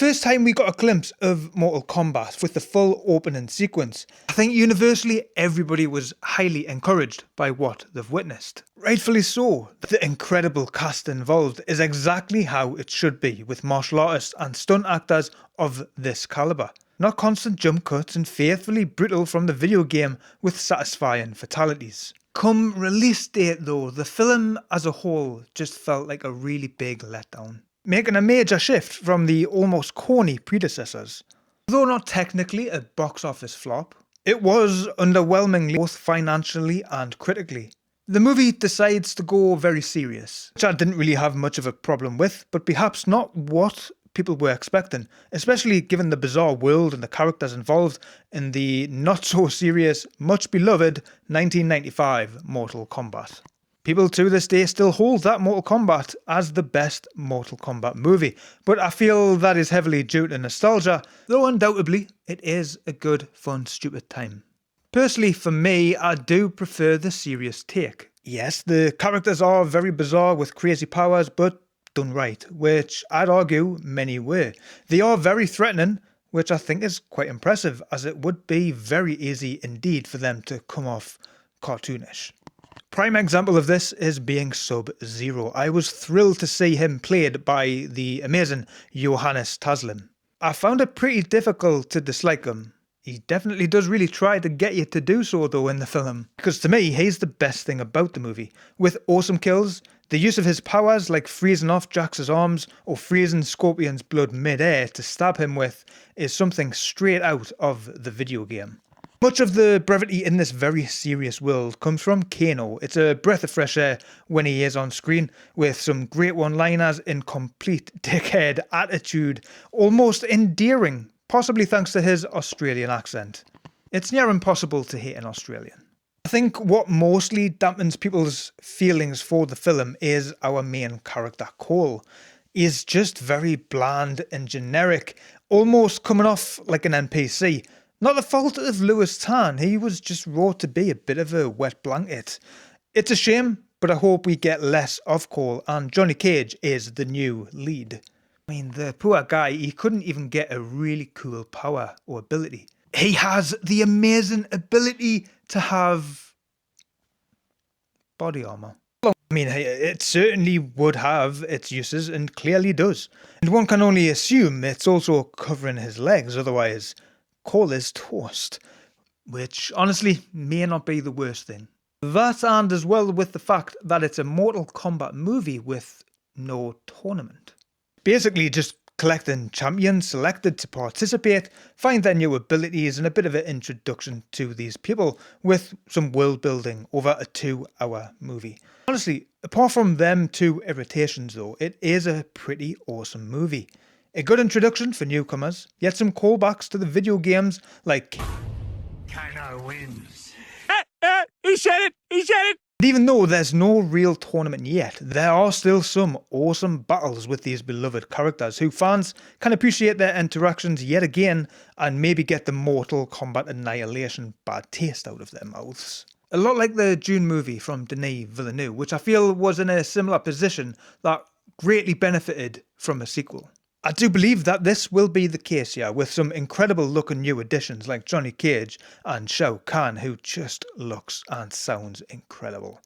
First time we got a glimpse of Mortal Kombat with the full opening sequence, I think universally everybody was highly encouraged by what they've witnessed. Rightfully so. The incredible cast involved is exactly how it should be with martial artists and stunt actors of this calibre. Not constant jump cuts and faithfully brutal from the video game with satisfying fatalities. Come release date though, the film as a whole just felt like a really big letdown, making a major shift from the almost corny predecessors. Though not technically a box office flop, it was underwhelmingly both financially and critically. The movie decides to go very serious, which I didn't really have much of a problem with, but perhaps not what people were expecting, especially given the bizarre world and the characters involved in the not so serious, much beloved 1995 Mortal Kombat. People to this day still hold that Mortal Kombat as the best Mortal Kombat movie, but I feel that is heavily due to nostalgia, though undoubtedly it is a good, fun, stupid time. Personally, for me, I do prefer the serious take. Yes, the characters are very bizarre with crazy powers, but done right, which I'd argue many were. They are very threatening, which I think is quite impressive, as it would be very easy indeed for them to come off cartoonish. Prime example of this is being Sub-Zero. I was thrilled to see him played by the amazing Johannes Taslim. I found it pretty difficult to dislike him. He definitely does really try to get you to do so though in the film, because to me he's the best thing about the movie. With awesome kills, the use of his powers like freezing off Jax's arms or freezing Scorpion's blood mid-air to stab him with is something straight out of the video game. Much of the brevity in this very serious world comes from Kano. It's a breath of fresh air when he is on screen, with some great one-liners in complete dickhead attitude, almost endearing, possibly thanks to his Australian accent. It's near impossible to hate an Australian. I think what mostly dampens people's feelings for the film is our main character, Cole. He's just very bland and generic, almost coming off like an NPC. Not the fault of Lewis Tan, he was just wrought to be a bit of a wet blanket. It's a shame, but I hope we get less of Cole, and Johnny Cage is the new lead. I mean, the poor guy, he couldn't even get a really cool power or ability. He has the amazing ability to have body armor. I mean, it certainly would have its uses and clearly does. And one can only assume it's also covering his legs, otherwise Cole is toast, which honestly may not be the worst thing. That, and as well with the fact that it's a Mortal Kombat movie with no tournament. Basically just collecting champions selected to participate, find their new abilities and a bit of an introduction to these people with some world building over a 2-hour movie. Honestly, apart from them two irritations though, it is a pretty awesome movie. A good introduction for newcomers, yet some callbacks to the video games like Kano wins. He said it! He said it! And even though there's no real tournament yet, there are still some awesome battles with these beloved characters who fans can appreciate their interactions yet again and maybe get the Mortal Kombat Annihilation bad taste out of their mouths. A lot like the Dune movie from Denis Villeneuve, which I feel was in a similar position that greatly benefited from a sequel. I do believe that this will be the case here, with some incredible looking new additions like Johnny Cage and Shao Kahn, who just looks and sounds incredible.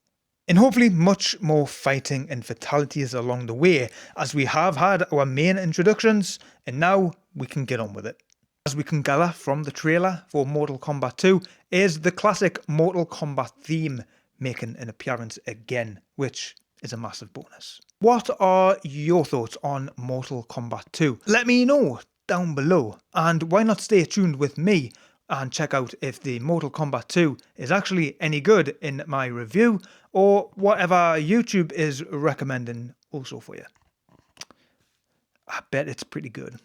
And hopefully much more fighting and fatalities along the way, as we have had our main introductions, and now we can get on with it. As we can gather from the trailer for Mortal Kombat 2, is the classic Mortal Kombat theme making an appearance again, which is a massive bonus. What are your thoughts on Mortal Kombat 2? Let me know down below, and why not stay tuned with me and check out if the Mortal Kombat 2 is actually any good in my review, or whatever YouTube is recommending also for you. I bet it's pretty good.